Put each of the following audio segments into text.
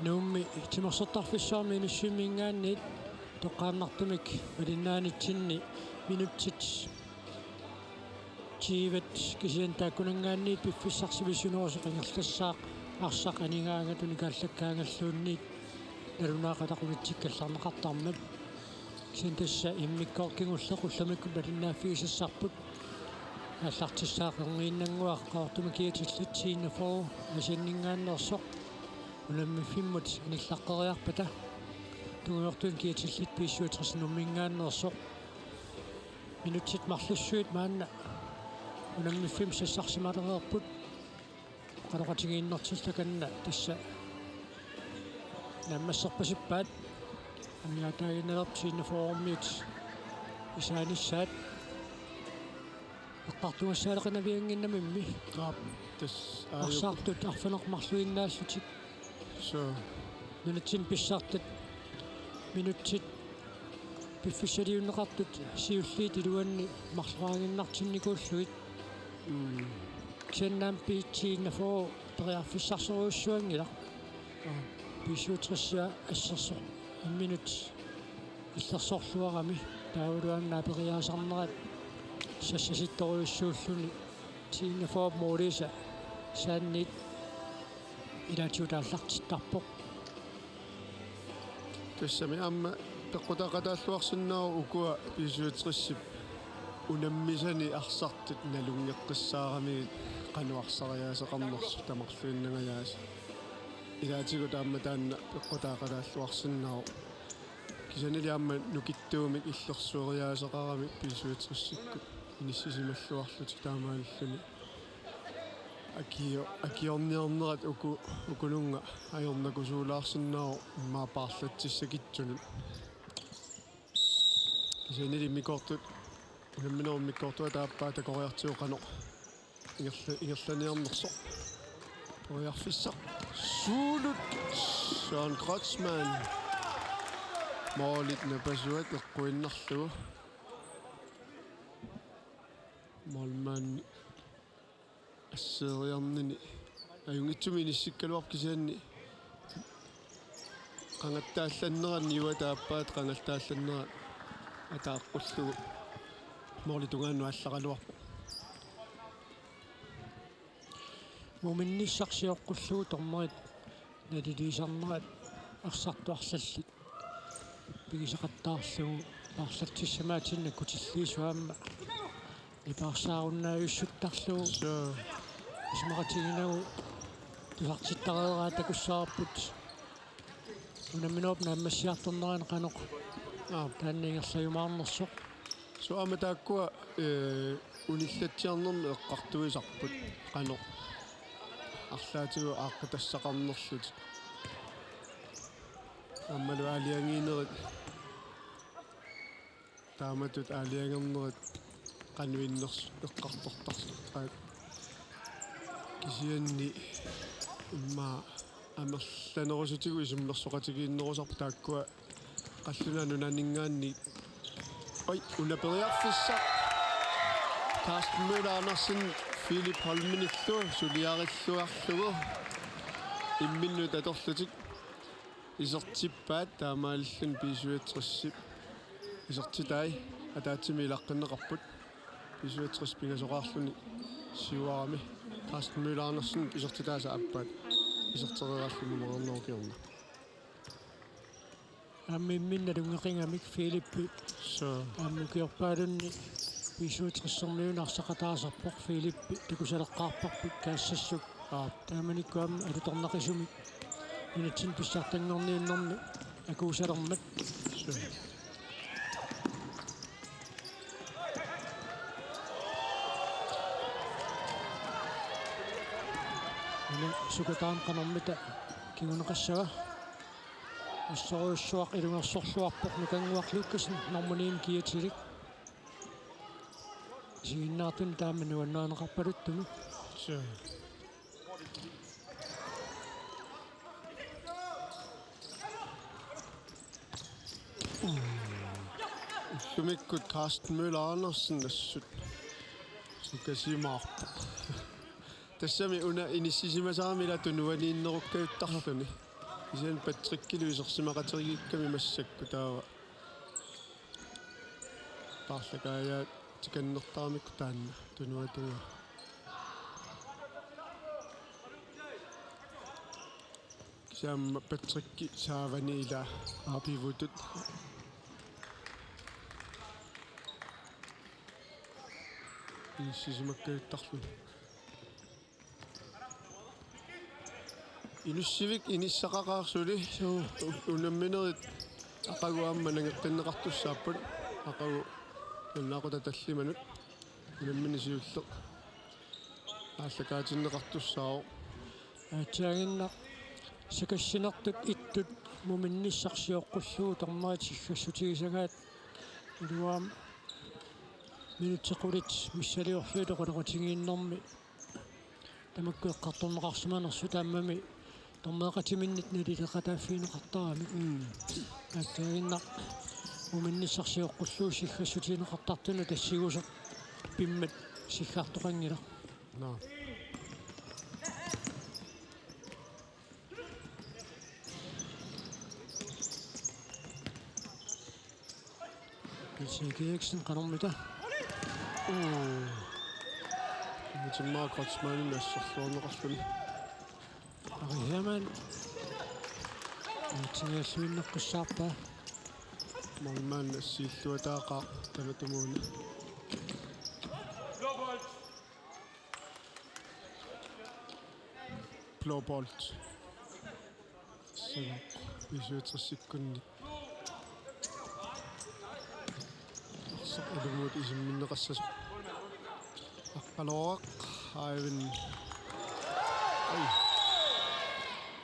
Nummi timersortarfissaarmi inissumingaanniit toqqaannartumik malinnaanitsinni minutsit tiivat kisian taakkunangaanniit piffissarsivissunuusoqingerlassaaq arsaq aningaangatuni kaallakkaangalluunniit nalunaaqataqunitsikkallarneqartarmat kisian tassa immikkoorkingullequllamikku malinnaaffigisassarput аллартиссаақернииннангуақ qaortumakiatillutsiinnaforu асиннингааннерсоқ уламмиффиммут аниллаққериарпата тунгуортун киатиллит писсуатерсинуммингааннерсоқ минутсит марлуссуит маанна уламмиффим сассарсималереерпут қалоқатигииннэртиллаканна тасса наммассерпасиппаат амиатаагиннерпсииннафоруммиут исааниссаат aqartumassaaleqinavianginnamimmi tas арсаартут арфанеқмарлуиннаассутик so нунатсин писсаартат минутсит пиффиссалиуннеқартут сиуллиит илуанни марлуаангиннартинникууллуит ксеннаам пиитсииннафоо периарфиссарсеруйуссуангила писсуутриссаа ассерсо минут иллерсорлуарами таулуаннаа периаасарнерат сассаситторуйуссууллуни тииннафоо моолиса сааннит илаатиутааллартиттарпоқ тассами амма пеққутақатааллуарсиннаа укуа писуутриссип унаммисани арсартит налунгеққиссаарами қануарсариаасеқарнерсу тамарлуиннагаяас илаатигу таамма таанна пеққутақатааллуарсиннаа кисанили амма нукиттуумик иллерсуориаасеқарами писуутриссикку иниссисималлуарлутик таамааллуни акиорниарнерат укунунга аёрнакусуулаарсиннаа маапаарлатсиссакитсуну кисанили микортут уламминерум миккортуа тааппаа такориартиоқано ингерланиарнерсо поярфиссақ суулут Søren Kreutzmann Målet напасуат эққуиннарлугу молман ассериарнини аюнгитсуми ниссиккалуар кисаанни қангаттаалланнерани юатааппаат қангалтаалланнера атааққуллугу моли тунгаанну аллақалуарпа муминниссарсиоққуллугу тормерит налилисарнерат арсартуарлаллит пигисақаттаарлугу парлаттиссамаатинна кутиллиисуаама ипаарсааруннааюссуттарлугу исмаратигинагу тусартиттареераа такуссаарпут унамминооп нааммассиарторнерани қанеқ тааннингерлаюмаарнерсоқ суама тааккуа униллатсиарнерми эққартуисарпут қанеқ арлаатигу ааққатассақарнерлут аммалу аалиангиинерит тааматут аалиангернерит qannuinnersu eqqartortarsuqqaat kisianni imma amerlanerusutigu isumlersoqatigiinnerusarpu taakkua qalluna nunaningaanni oi unaperiarfissaq Carsten Møller Andersen Philip Holmenillu suliarilluarlugu imminnut atorlutik isertippaat taamaallun pisuatrissip isertitai атаатсими илаққиннеқарпут писуатсрис пингасоқаарлуни сиуарами Carsten Møller Andersen исертитааса аппаат исертерерааллуни морнеокиорна аммимминна тунгеқингамик Филиппи со аммукиорпаалунни писуатриссерниунарсақатаасарпоқ Филиппи тикусалеққарпарпут каассассук тааманиккуам алуторнақисуми инатсин писсартангорнииннэрми акуусалермат со сукатаан канормита кигунеқассага ассоруйуссуақ илунгерсорлуарпоқ нукангуарлууккасин нормуниин киатилик сигиннаартун таамануаннаанеқарпалуттуми со сумиккут Carsten Møller Andersen ассут сукасимаарпа тассами уна иниссисимасаами лату нуалииннеруккаюттарлуни isen patrikkili usersimaqaterigikkami massakku taava taarlakaaya tikannertaramikku taanna tunuatunga saamma patrikki saavani ila aapivutut issisumakkauttarlu inussivik inissaqaqaarsuli unamminerit aqaguaamma nangeqqinneqartussaapput aqagu nunnaaqota tallimanut unamminisiulleq ааллакаатиннеқартуссао аатсаагинна сакассинертут иттут муминниссарсиоққуллуу торнерит сиггассутигисагаат илуаам минутсеқулит миссалиорлуи тоқулеқутигииннэрми тамаккуэққарторнеқарсиманерсу тааммами торнеқатиминнит налилеқатааффиинеқартарами аатсаагинна муминниссарсиоққуллуу сиггассутигинеқартартуна тассигусеқ пиммат сиггаартоқангила на Eriksen qanermita митиммаа кротсмаанин ассерлуунеқарлуни ариаман тингаллуиннеққиссаарпаа малмаан ассииллуатаақаа талатумууни Blåbold сага бисуутэрсиккунни арсақалугуут исимминнеқассасо аққалооақ аавин ай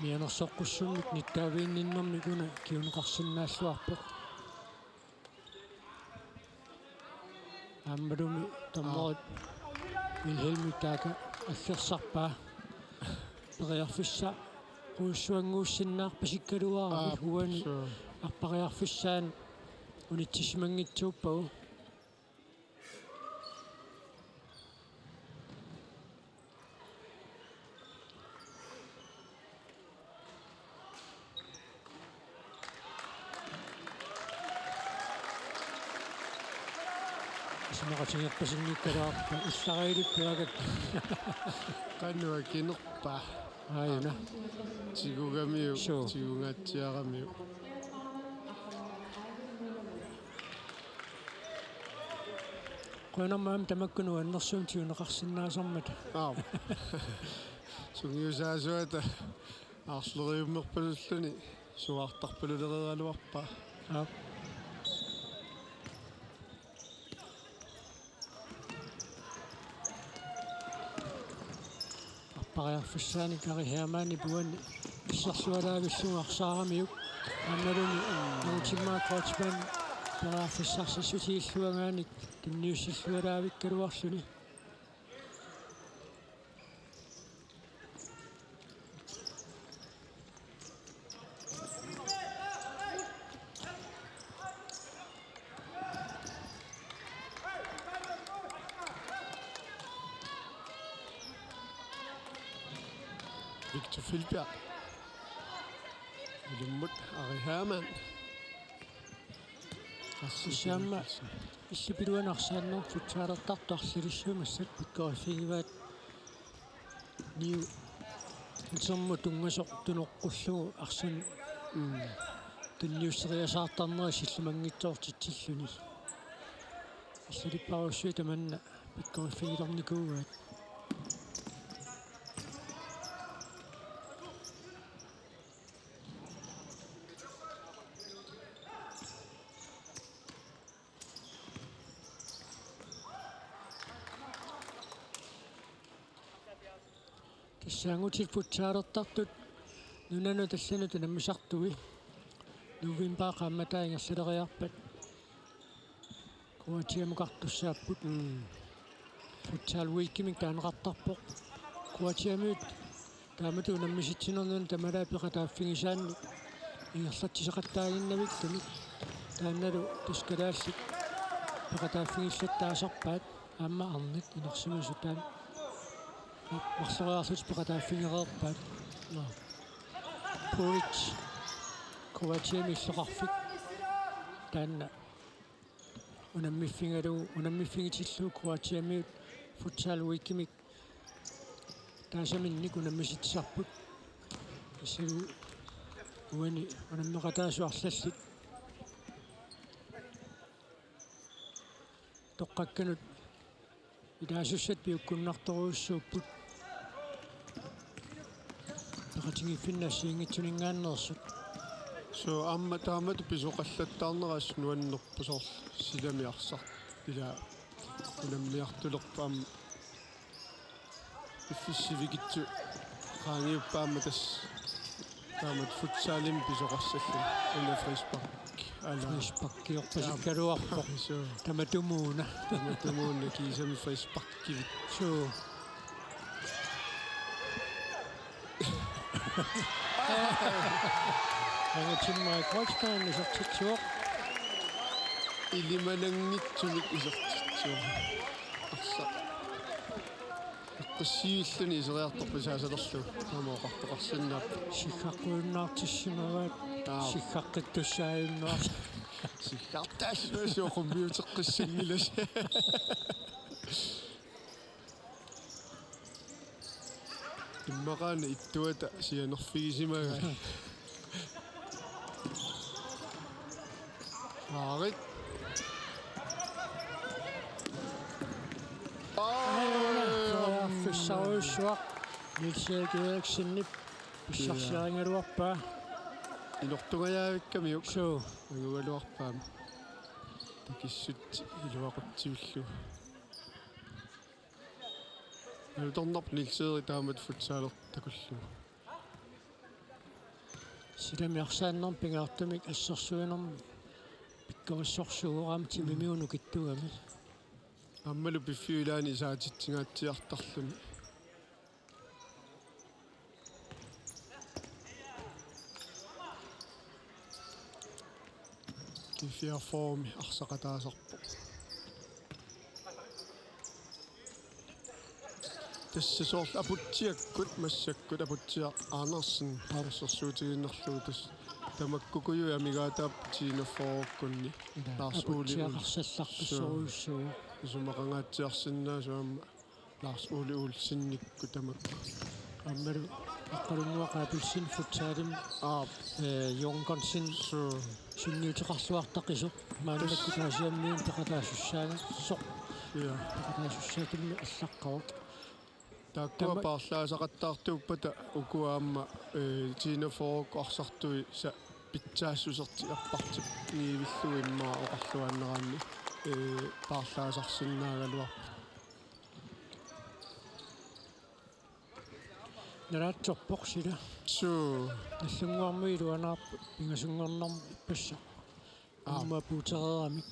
мианерсоққуссунник ниттаавиинниннэрми куна киунеқарсинааллуарпоқ аммалуми тамморит вилхелмитака аллерсарпаа периарфисса руussуангууссиннаарпа сиккалуарами хуани арпариарфиссаан унитсисмангитсууппагу синеқатингерпасинниккалаарпа иллариилиппиагак каннуа кинерпаа ааюна тигугамиу тигунгаатсиарамиу qunammaam tamakkunu annersuum tiuneqarsinnaasarmat сунгиусаасуата аарслериуммерпалуллуни суартарпалулериалуарпаа арпариарфиссаани карихиамаани пуани issarsualaavissuarsaaramiuk амналуни наутиммаа коучман парафиссарсиссутииллуагааник тимниуссиллуалаавиккалуарлуни Victor Filbjerg Lumut Ari Hermann issаама иллипилуанарсааннер футсаалертартарлилиссуумассат пиккориффигиваат ниу инсэрму тунгасоқ тунеққуллугу арсан тунниуссериасаартарнери силлумангитсоортитсиллуни иллиппаруссуи таманна пиккориффигилерникуугаат тассаангутит футсаалертартут нунану таллануту наммисартуи нувимпаақаамматаингерлалериарпат куатиамукартуссааппут футсаал уиккимик таанеқартарпоқ куатиамиут таамату наммиситсинернун тамалаапеқатааффигисаанни ингерлатсисеқаттаагиннавик тамик таанналу тускалааллик пеқатааффигиллаттаасарпаат аама арнит инерсимасу таан марсериарлут пеқатааффигереерпаат Popovic Kroatien иллоqarfik taanna unammiffingitilluu Kroatiamiut futsal weekimik taasaminnik unammisitsarput исагу уани унаммеқатаасуарлаллит тоққакканут илаасуссат пиуккуннарторуйуссууппут пақатингиффиннассиингитсунингааннерсут so amma taamatu pisoqallattaarneras nuannerpusor silamiarsar ila unammiartulerpaam iffissivikitsu qaangiuppaamma tas taamat futsalim pisoqarsallun una frispark ala frisparkiorpasikkaluarpoq so tamatumuuna kiisami frisparkivit so ангатиммай квачтаан исертитсуоқ илиманангитсумик исертитсуа арса эққиссииллуни исериарторписаасалерлу таамаоқартоқарсиннаап сихаққуиннаартиссимаваат сихаққиттуссааюннуар сихартассуасоо компьютерқиссангилас иммақаана иттуата сианерфигисимага аарит фиссаруйссуақ Нилсег Эриксеннип писсарсиарингалуарпаа илортугаяавиккамиук суу агуалуарпаам такиссут илуақутсиуллу торнарп Нилсеери таамат футсаалер такуллу силамиарсааннерм пингаартумик ассерсуинерм пиккориссорсуугораам тимимиуну киттугами аммалу пиффиулаани саатитсингаатсиартарлуни кифиаформи арсақатаасарпо тассасоорл апутсиаккут массаккут апутсиа Арнерсен арсерсуутигиннерлуу тас тамаккукую амигаатаап тиинафооркунни Ларс Ули арсалларписсоруйуссуу сумақангаатсиарсиннаа суамма Ларс Ули улсинникку тамакку аммалу аққалунгуақааписсин футсаалим юнгонсин сунниутеқарлуартақисо маанамакку таасиаммиун тақатаассаага соқ я тақатаассаатимми аллаққавақ тааккуа паарлаасақаттаартууппата укуаамма тиинафоорк арсартуи са питсаассусерти аппартип нивиллу иммаа оқарлуаннераанни паарлаасарсиннаагалуарпа нараатсорпоқ сила суу аллунгуарми илуанаарпу пингасунгорнарм иппасса амма пуутерерамик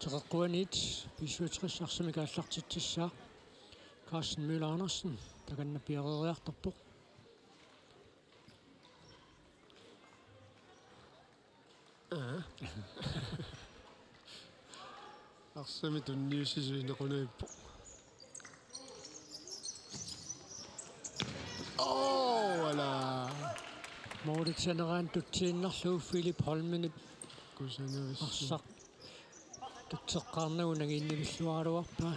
теққуанит писуутеқиссарсамик ааллартитсissаа Carsten Müller Andersen таканна пиарериарторпоқ арсами тунниусисуинеқунуиппо вала Moritsaneraan tutsiinnerluu Philip Holmene кусанавис арсақ тутсеққарнагу нагииннивиллуаруарпаа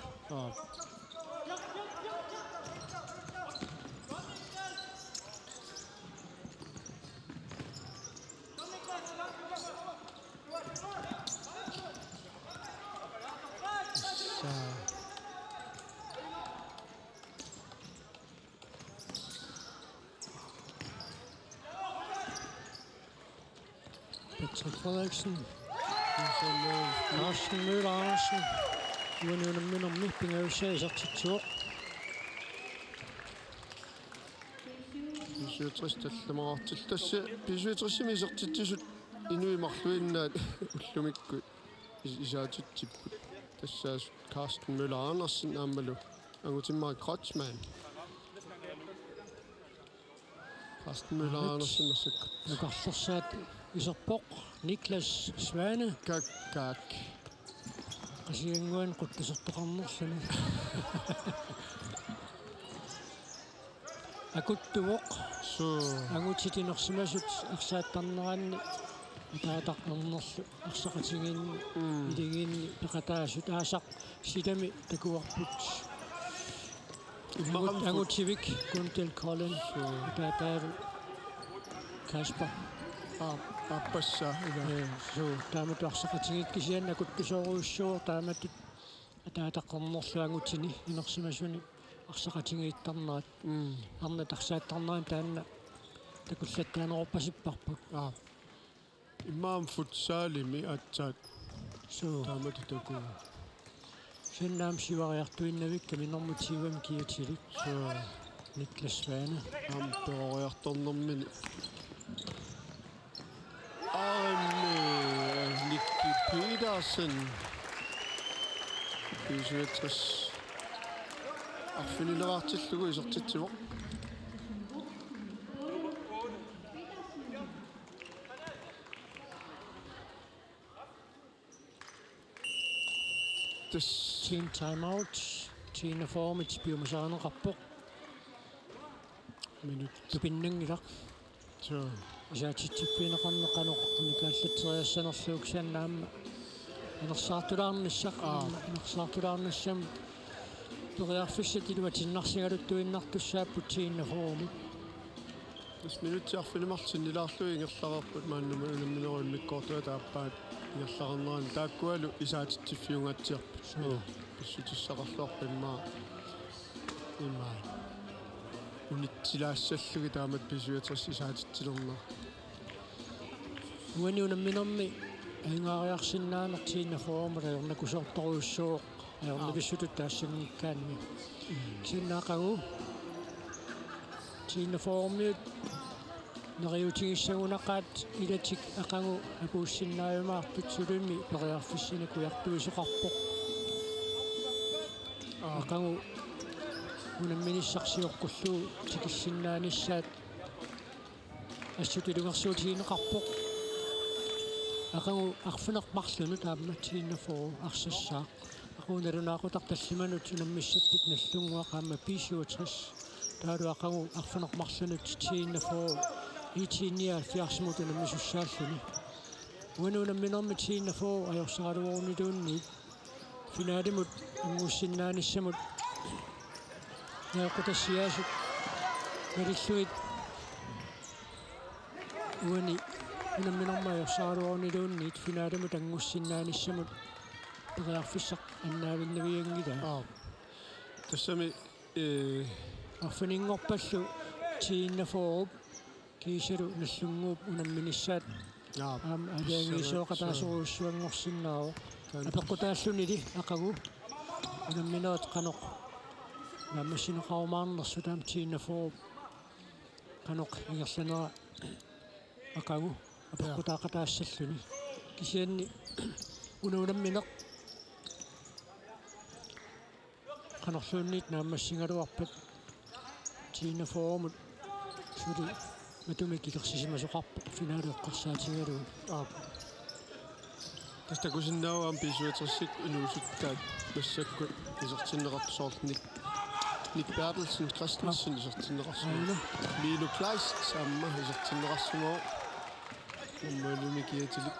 Patrick Frederiksen Carsten Müller Andersen уунуунамминерми пингависсаисартитсуоқ писуутрис талламаартил тасса писуутриссими исертитсисут инуимарлуиннаат уллумикку исаатитсиппут тассаас Carsten Müller Andersen аамалу ангутиммари Крочман Carsten Müller Andersen нассакку нукарлерсаат исерпоқ Niklas Svane какак qasianguan quttusartoqarnersani akuttuvoq angutitinersimasut arsaattarneranni ataataqarnerlu arsaqatiginni iliginni peqataasut aasaq silami takuarput angutivik kuntel kollen ataataaru Kasper аппассаа ила суу таамат арсақатигиккисиан акуттусоруйуссуу тааматут атаатаққарнерлуангутини инерсимасуни арсақатигииттарнерат арна тарсааттарнеран таанна такуллаттаанеруппасиппарпут имаам футсаалими атсаат суу таамат таку синнаам сивариартуиннавик каминэрмутсивам киатилик суу Niklas Svane амперориарторнэрмини Nicky Petersen Pysøtrис арфинилераартиллугу исертитсивоқ team timeout Tina Formits biumasaaneqarpoq minut tupinningilar so isaatitippineqarneqanoq unikaallatteriassanerluuksannaamma inersaartulaarnissaq inersaartulaarnissam periarfissat iluatinnarsigaluttuinnartussaappu Tina Formit 10 минутсиарфинimарсиннилаарлуи ингерларерпут мааннума унамминеруиммиккоортуа тааппаат ингерларнеран тааккуалу исаатиттиффиунгатсиарпут писсутиссақарлуарпиммаа имаа унитсилаассаллуги таамат писуатрис исаатитсилернаа уани унамминерми аингаариарсиннаанер Tina Formit аернакусоорторуйуссууоқ аернакиссутут таассагниккаанни синнаақагу Tina Formit nariutigissagunaqaat ilatik aqangu akuussinnaajumaartut sulumi periarfissini kujartuisuqarpoq aqangu unamminissarsiuqqullu tikissinnaanissaat assutilugersuutigineqarpoq aqangu arfinerparlunu taamma Tina Formit arsassaaq aquunalunaaqutaqtallimanut unammissapput nallunguaq qaamma 67 taalu aqangu arfinerparlunut Tina Formit itinia fiarsmutuna missussaalluni uanuunamminermi Tina Formit ajorsaluornituunni finaalimut angussinnaanissamut neoqutassiaasut malilluit uani unamminerma ajorsaluornituunni finaalimut angussinnaanissamut periarfissaq annaavinnaviangila тассами арфинингорпаллу Tina Formit kiisalu nallunguup unamminissaat алиангисооqataasuruussuangorsinnaaru апеққутааллунили ақагу унамминерат қаноқ наммасинеқарумаарнерсу таам Tina Formit қаноқ ингерланера ақагу апеққутаақатаассаллуни кисианни унамминеқ қанерлуунниит нааммассингалуарпат Tina Formit сули матумиккилерсисимасоқарпо финаалеэққарсаатигалу тастакусиннааваам писуатерсик инуусуттаат массаккут исертиннеқартусоорлник Ник Bertelsen Christensen исертиннеқарсума Милу Клайст самма исертиннеқарсума наммалумикиатилик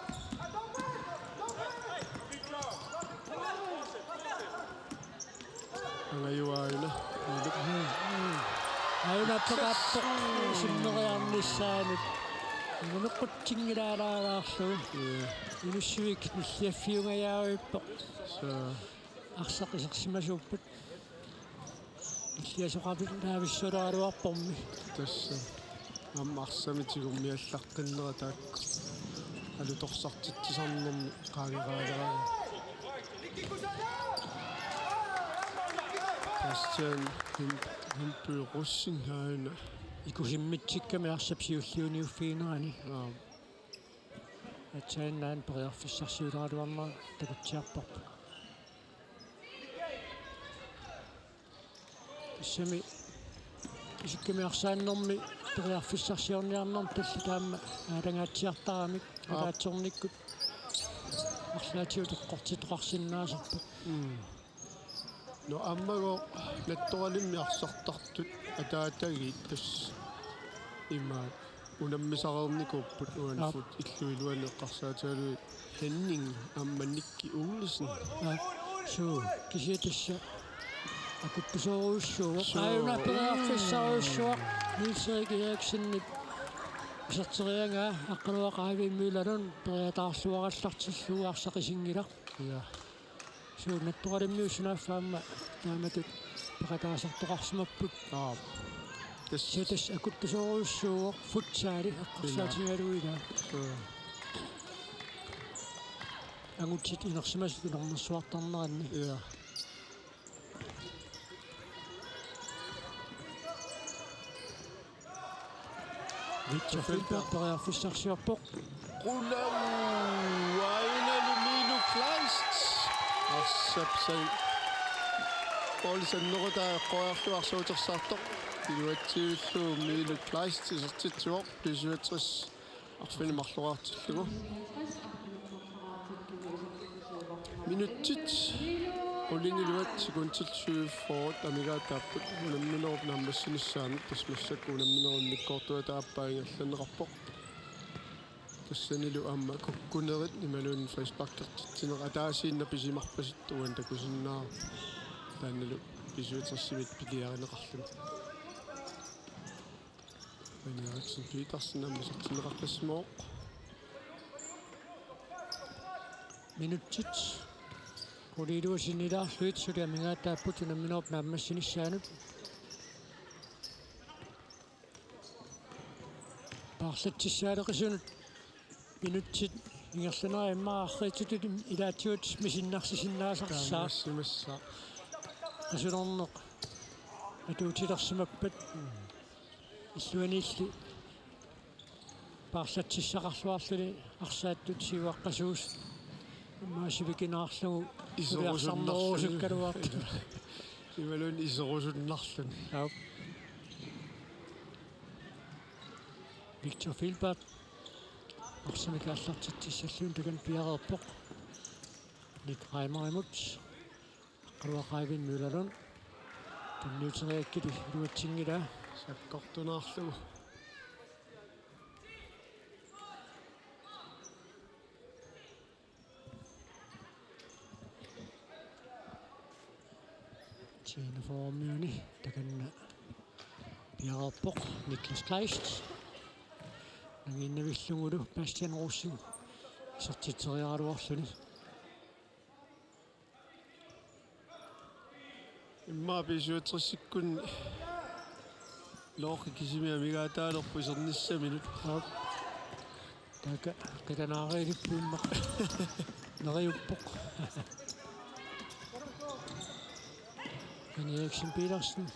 ангаюаина айнаппеқарпоқ синнериарнissaanут нунеққутсингилаалаалаарлу инуссуик ниллиаффиунгаяавиппоқ арсақисерсимасууппут иллиасоқарпит наависсулераалуарпорми тасса аммарсамитигуммиаллаққиннера таакку алуторсартитсисарнерми қаагераалераа тастен химпу руссингаана икусиммитсикками арсапсиуллиуниуффиинерани атсааннаан периарфиссарсиулераалуарнаа такутсиарпарпу исами исикками арсааннэрми периарфиссарсиорниарнэрм талли таама аалангаатсиартарамик алаатсорниккут арлаатиут эққортитоқарсинаасарпу no аммаго латторалимми арсартартут атаатагит тас имма унаммисареерникууппут уанфут иллуилуани эққарсаатаалуи хеннинг амманникки ууллисн суу кисиатасса акупписооруссууа аюна переарфиссаруссуа нилсерик иаксинник исертерианга аққалуақаавиммиулалун периатаарсуараллартиллуга арсақисингила я суу натторалиммиусунаффаама тааматут пекатаасартоқарсимаппут тас акупписооруссууа футсаали аққарсаатингалуина ангутсит инерсимасут инернэрсуартарнеранни я Витчофилпер периарфиссарсиарпоқ qullau wainalumilu kleist арсапсан полисаннерутаа qoarluarsuutersartoq илуатсиуллуу милу kleist сертитсуоқ писуатрис арфинимарлуартиллугу минуттит улингилуат секундтилсуиффорут амигаатааппут унамминеруп наммассиниссаанут тасмассакку унамминерунниккортуа тааппаингерланеқарпоқ тассанилу аама куккунерит нималуун фейсбактертитсинера атаасиинна писимарпаситтуан такусиннаа таанналу писуатерсимит пилиаринеқарлуни аниаритсин питерсинамма сертинеқарпассимооқ минуттит улилуусинилаарлуит сулиамигаатааппут унамминеруп нааммассиниссаанут парлатсиссаалеқисунут минуттит ингерланера иммаарритсутут илаатиут мисиннарсисиннаасарсаа таамассимасса асулорнеқ атуутилерсимаппат иллуанилли парлатсиссақарлуарлуни арсааттут сиваққасуус маасивикинаарлугу исерусарнерусуккалуарт ивалун исерусуннарлун ап Victor Filbert арсамикааллартитсиссаллуун такан пиареерпоқ ник раймаримут аққалуақаавин мулалун танниутериаккили луатсингила саккортунаарлугу Tjeneformuni takanna piareerpoq Niklas Kleist нангиннавиллугулу Bastian Rosing сертитериаруарлуни имма писуатриссиккун лоохи кисимиамигаатаалерпу исерниссаминут така таканаарилиппуимма нериуппоқ Eriksen Petersen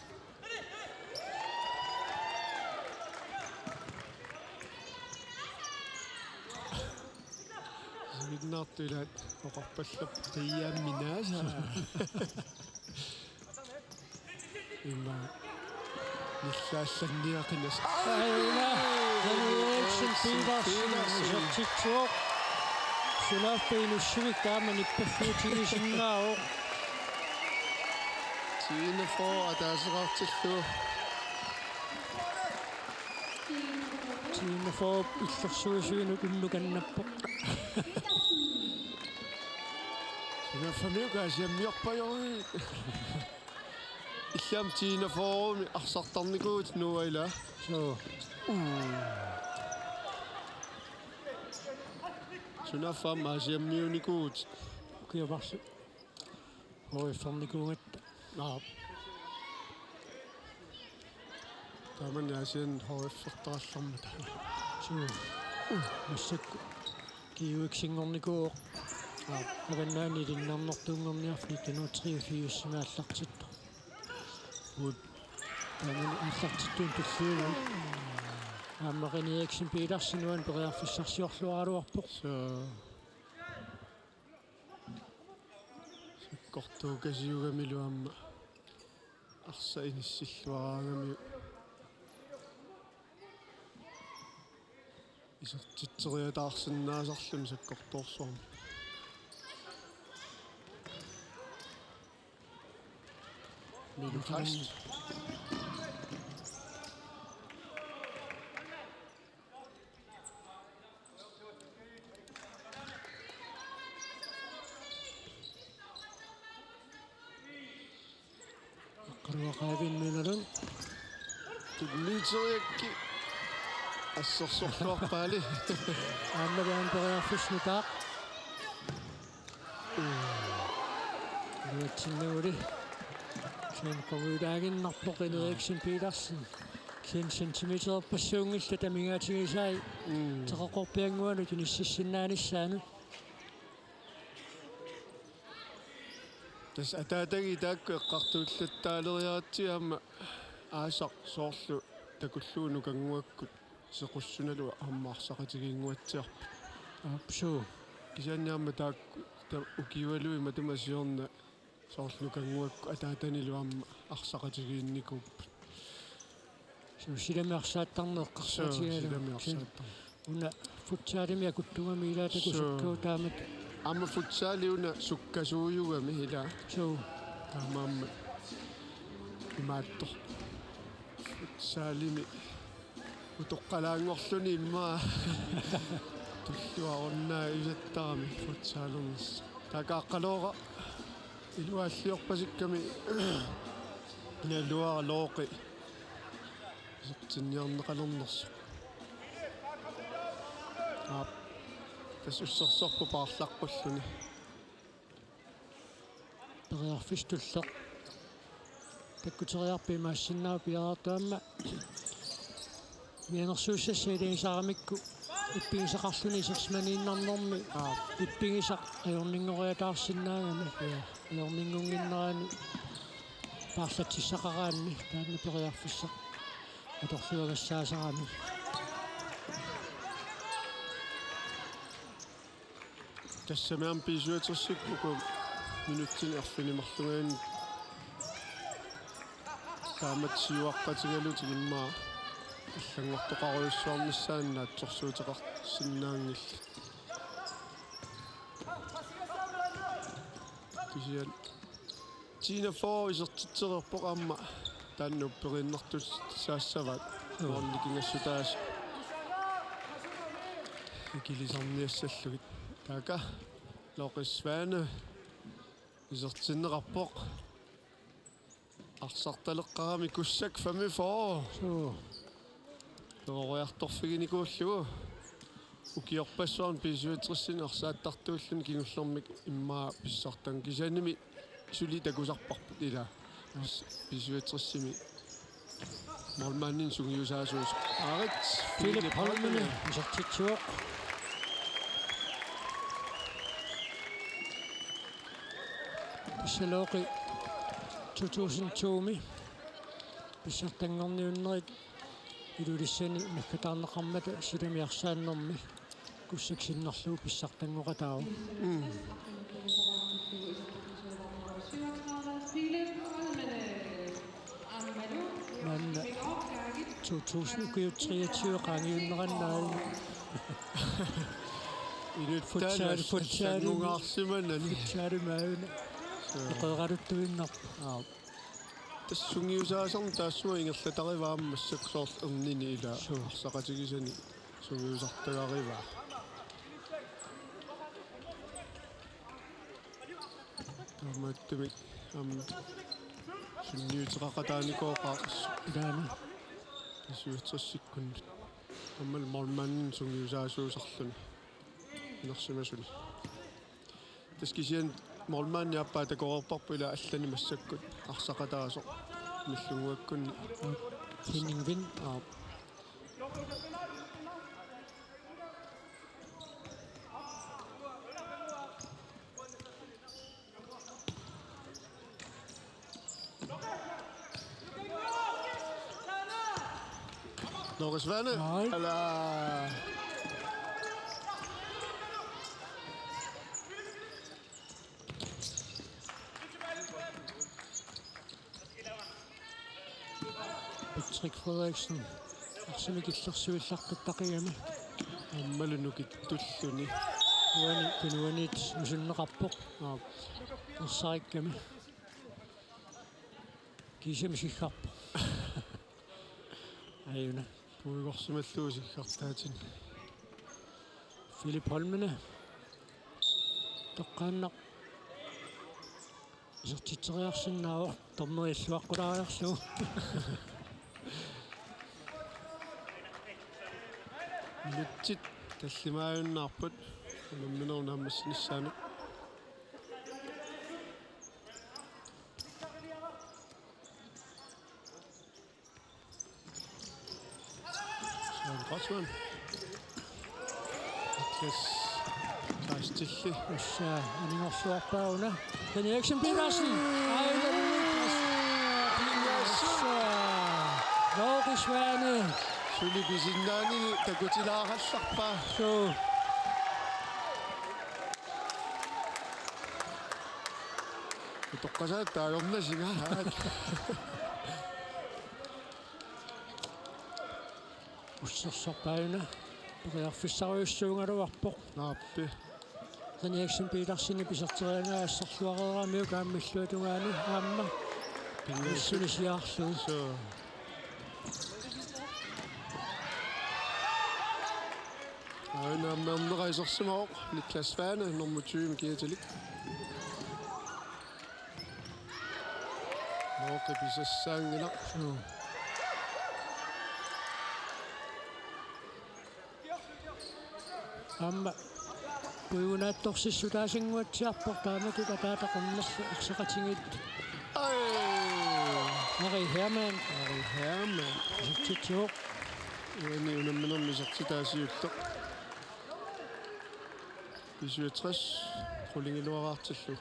Виднартулат оқарпаллап тиямминааса имма ниллаалланниақинас Eriksen Petersen сертитсуоқ сулааффиинуссуик таамани паффуутигисиннаавоқ Tjenefor атаасеқартиллу Tjenefor иллерсуисуину куннуканнаппоқ Синафамиугаас яммиорпаёри иллам Tjeneforми арсартарникуут нуайла соо сунафамаас яммиуникуут киаварсу оифорникугат Taman yasin hoiffertaallармата суу массакку киуиксингорникуу аваннаани линнарнэртунгорниарфни тануутриуфиуссимааллартитто вот таман аллартиттуун пиллуунаа ааммақини Eriksen Petersen нуан периарфиссарсиорлуаралуарпоқ саккортуукасиугамилуамма арса иниссиллуараагами исертитсериатаарсинаасарлуми саккорторсуарма Mille Præst. Qarruaqaavin milalun Tulliiteriakki ассерсорлуарпаали ааммалаан периарфиснутаақ Luatsinnuuli sen kovidaaginnerpoq Eriksen Petersen 10 centimeter passuungilla tamingaatigisai teqoqorpianguanu tunississinnaanissaaну тас атаатаги таакку эққартууллаттаалериаатсиаама аасақ соорлу такуллууну кангуаккут сеқуссуналуа аммаарсақатигингуатсиарпу апсуу кисаанниарма таакку та укивалуи матемасиорна соорлу кангуакку атаатанилуарма арсақатигиинникуппут силамиарсааттарнеэққарсаатигалу силамиарсааттар уна футсаалими акуттугами илаатакусуккуу таамат амма футсаалиуна суккасууюгами ила суу таамаамма имааттор футсаалими утоққалаангорлуни иммаа туллуаруннаа исаттарами футсаалунс такааққалоора илуааллиорпасикками налуара лооқи сертинниарнеқалернерсо тассуссерсорпу paarlarpulлуни периарфистуллеқ таккутериарпи maassinnaa пиаартаама мианерсууссассаалиисаарамикку иппигисақарлуни исерсманииннарнэрми иппигисақ ajorninngoriatаарsinnаагами ajorninngungиннерани paarlatissaqaraanni таанна периарфиссақ аторлуагассаасарами тассамаам писуатерсиккуку минуттини арфинимарлугаани тааматсиуаққатигалутик иммаа аллангортоқаруйуссуарниссаанна атсорсуутеқарсиннаангилла кисиан тина фоо исертитсерерпоқ аама тааннуппериннартус саассават уорникингассутаас икилисарниассаллугит така лоқиссваана исертиннеқарпоқ арсарталеққарами куссак фами фоо суу лоориарторфигиникууллугу укиорпассуарн писуатерсини арсааттартууллуни кингуллэрмик иммаа писсартан кисаними сули такусарпарпут ила писуатерсими морманнин сунгиусаасуус арит Philip Holmene исертитсуоқ писсалооқи 2002-ми писсартангорниуннерит илулиссани наккатаарнеқармата силамиарсааннэрми куссаксиннерлуу писсартангоқатаау манна 2023 qaangiunnerannaai футсаалунгаарсиманани футсаалумаауна эқооралуттуиннар тассунгиусаасарн таассуа ингерлатариваамма массаксоорл эрнини ила арсақатигисани сунгиусартагариваа таматтамик сунниутеқақатааникооқарс илаана тасуутсассиккуннут аммал морманнин сунгиусаасуусарлуни нерсимасуни таскисиан морманни аппаа такоорпарпула аллани массаккут арсақатаасо миллунгуаккунни хиннингвин Norrisvande eller Patrick Frederiksen арсимикиллерсуиллартаттақигами аммалунукиттуллуни туанит мусуннеқарпоқ ерсарикками кисимисиггарпа аюна puigorsimalluusiggartaatин Philip Holmene тоққааннақ исертитсериарсиннаавор торнериаллуаққулаариарсуу минутсит таллимааюннаарпут намминернааммассинissaanут Rosman. Niklas Kajstilli. Ussa aningorsuarpauna. Kenny Eriksson Petersen. Aivan Niklas. Lauke Svane. Sulipisinnaani takutilaarallarpa. So. Toqqasaat taajornasigaa. Ussarsorpauna. Poriarfissariussuungaluarpoq. Naappi. Kenny Eriksson Petersen piserteriangaassarluareeramiu kaammalluutungaani aamma. Pinnissunisiaarluu. So. Naammerneraisorsimaoq Niklas Svane nummer 20 kiatalik. Mooqipisassaangila. So. Amma puiunaattorsissutaasingguatsiarpoq taamatuta taataqunnersu iqsaqatingit Ai. Marie Hermann Titsuoq. Uani unamminermisertitaasiulleq. 67 qullingiluaraartillu.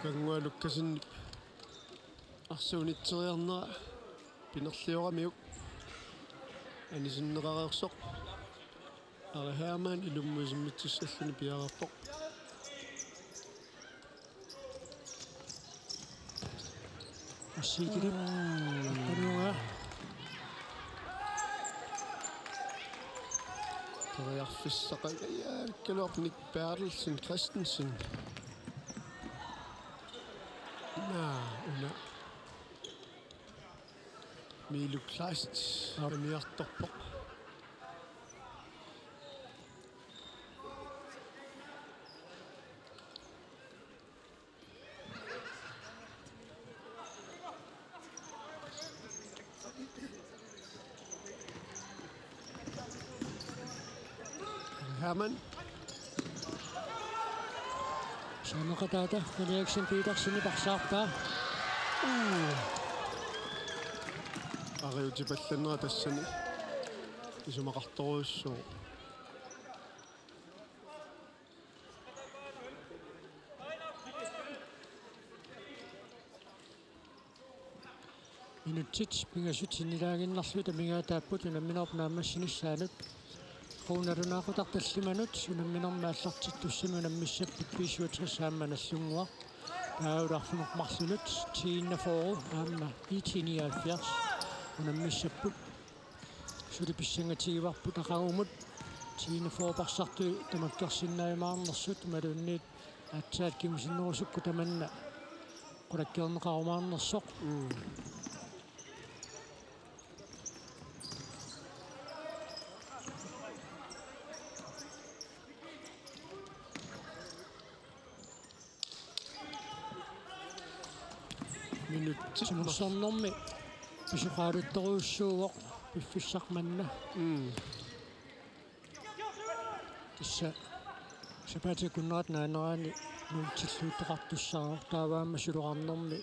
Kangualukkasinni arsuunitseriarnera pinerlioramiuk anisinneqareersoq Ari Hermann ilummuisimmitsussalluni piararpoq Assigirip appanuunga toriarfissaqayaakkaluarnik Bertelsen Christensen Una Milu Kleist armiartorpoq Hermann Sanaqataata Kenny Eriksson Petersen parsaarpaa Ariutipallanera tassani isumaqartoruussuu Minutsit pingasutsinilaaginnerlu tamigaataapput unamminerpnaammassinissaalut quunalunaaqutaqtallimanut unamminermaallartittussanu unammissapput 65 aammanallunguaq taaulаарfunermarlulut tiinnaforu aamma 79 unammissapput sulipissangatigivарпут aqagumut tiinnaforuparsartu tamakkersinnaayumaarnersut malunniit aatsaat kimusinnerusukku tamanna qulakkerneqarumaarnersoq Simmersornermi pisuqaaluttoruussuuvoq piffissarmanna tissa sapatikunnerat naaneraani nultilluuttoqartussaaroq taavaamma suluqarnermi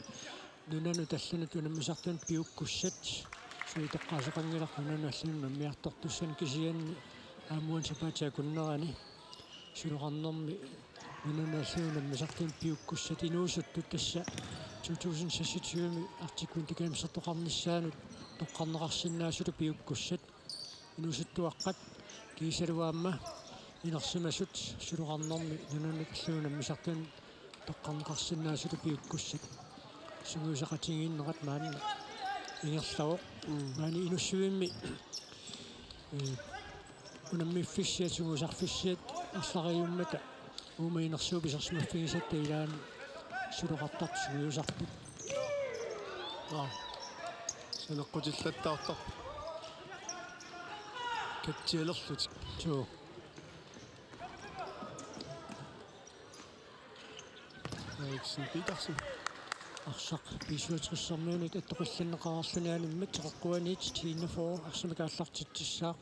nunanu tallanut unammisartun piukkussat suiteqqaasaqanngilaq nunanu allunu nammiartortussan kisianni aamuan sapatikunnerani suluqarnermi nunanu allunu nammisartun piukkussat inuusuttut tassa 2026 artikun tikemsertoqarnissaanut toqqarneqarsinnaasulu piukkussat inusuttuaqqat kiisaluaamma inersumasut suluqarnermi nunannikallunammisartun toqqarneqarsinnaasulu piukkussat suguusaqatigiinneqat maanna ingerlagoq maani inussuimmi unammiiffissiat suguusarfissiat арлариуммата уумаинерсууписерсмаффигисатта илаани сулоқартарт сугуусарпут санеққутиллаттаартар катсиалерлутик туу айксин питарсин арсақ писуутриссарнуунит аттоқилланнеқарарлунианиммат теққуаниит тииннафоо арсамакааллартитсissaақ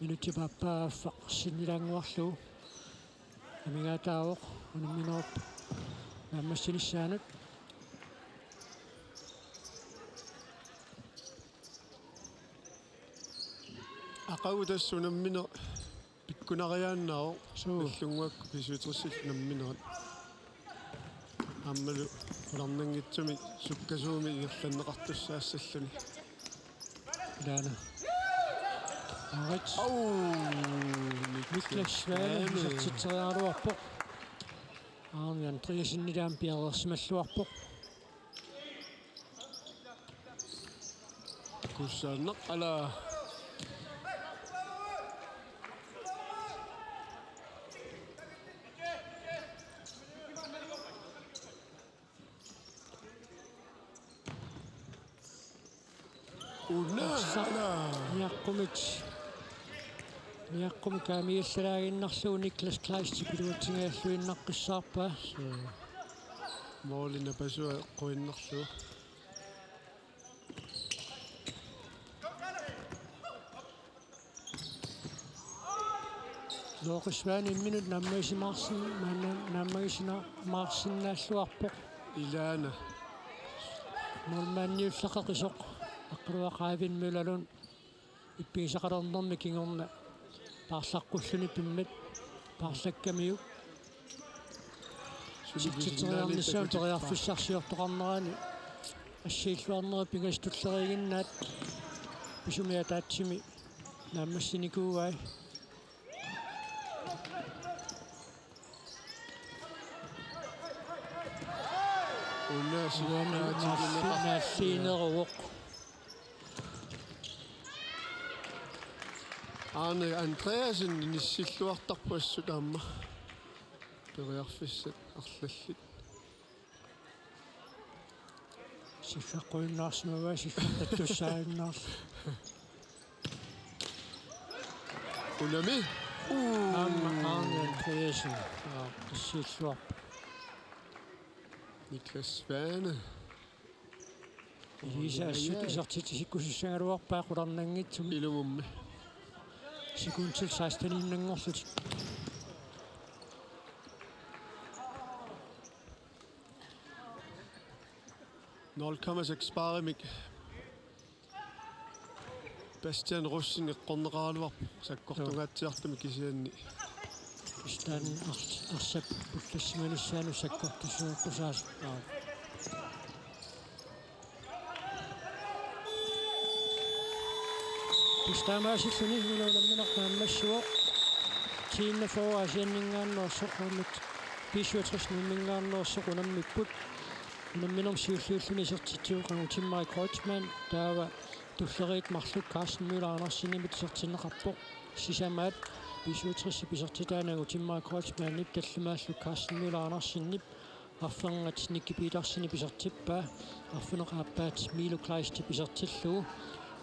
минутипааппааффақ синнилаангуарлуу амигаатаавоқ унамминерп наммассинissaanут ақагутассунаммине пиккунариааннао аллунгуакку писуутриссил намминерат аммалу уларнангитсуми суккасууми иерланнеқартуссаассаллуни илаана арит Niklas Svane сертитсериаруарпоқ аарниан триасиннилаам пиарерсималлуарпоқ куссааннақ ала Niaqqumi kaamiullalaagиннарлуу Niklas Kleist пилуатсигааллуиннаққиссаарпаа моолина пасуа қуиннерлуу лоқисваани минут наммаисимаарсин наммаисина марсиннааллуарпоқ илаана нормаанниуллақақисоқ аққалуақаавин мулалун иппигисақалернерми кингорна паарлаққуллуни пиммат паарлаккамиу ситситериарнissaам ториарфиссарсиортоқарнерани ассииллуарнери пигастуллеригиннаат писумиатаатсими нааммассиникуугай унаасиинеруоқ Arne Andreasen nissилluartarpuassut aamma periarfissat arlallit сиффаққуиннаарсимава сиффартаттуссаагиннаар унами Arne Andreasen силлуарп Niklas Svane Elisa сертитисиккусиссагалуарпаа қуларнангитсуми илумумми секундсил 16-нангорлут (0,6 barimik Bastian Russin eqqorneqaraluarp sakkortungaatiartumi kisianni истан арсап пуллассиманissaanu саккортусуэққусаас Пистамаасиллуни нунамминарнааммассуо тииннафоо асианнингааннерсоқармут писуатрисниммингааннерсоқ унаммиппут унамминерсиуллууллуни сертитсууқангу Тиммай Кройцман таава туллериит марлук Карстен Мюллер анерсинимит сертиннеқарпоқ сисамаат писуатрисси писертитаанагу Тиммай Кройцманнип таллумааллук Карстен Мюллер анерсиннип арфангат Никки Питерсини писертиппаа арфунеқааппаат Мило Клайсти писертиллуу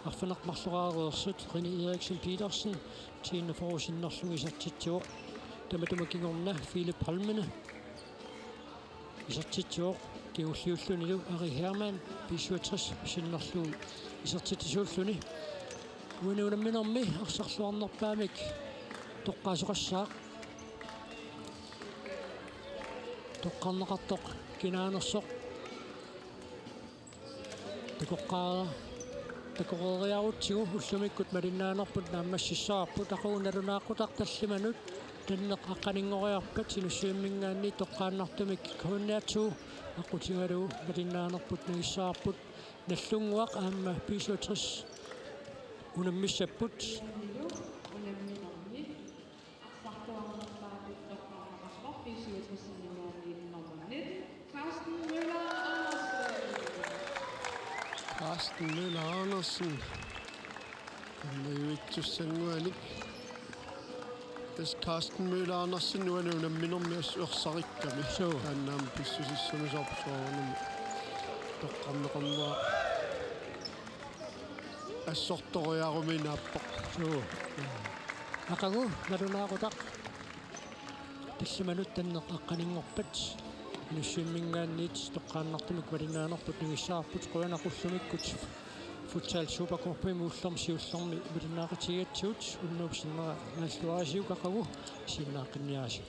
арфанеқ марлорааруерсут Рини Эриксен Питерсен тиинна форусиннерлуги сертитсуоқ таматумакингорна Филип Холмене исертитсуоқ киуллиуллунилу Ари Херман писуатрис синнерлуги исертитсууллуни уинуунамминерми арсарлуарнерпаамик тоққаасоқассаақ тоққарнеқартоқ кинаанерсоқ такоққаа такорериарутсигу уллумиккут малиннаанерпут нааммассиссаарпут aquunalunaaqutарталлиманут таннеқ аққанингориарпат синуссуиммингаанни тоққааннартумик кунниатсуу аққутингалуу малиннаанерпут нагиссаарпут наллунгуақ аама писуатрис унаммиссаппут Andersen. Kammiuitsussangуаник. Tas Carsten Møller Andersen nuanuunamminermias uersarikkami. Taannaam pissusissumisorpusoornum. Toqqarneqarnua assortoriaruminaappoq. Aqagu nalunaaqutaq тиссиманут таннеққанингорпат нуссиммингаанниит тоққааннартумик валинааnerput нугиссаарпут қуянақуллумиккут футсал супакорпими уллэрмсиуллэрми валинаақатигатсуут уннуупсиннера наллуарисиукақагу синнааққинниаси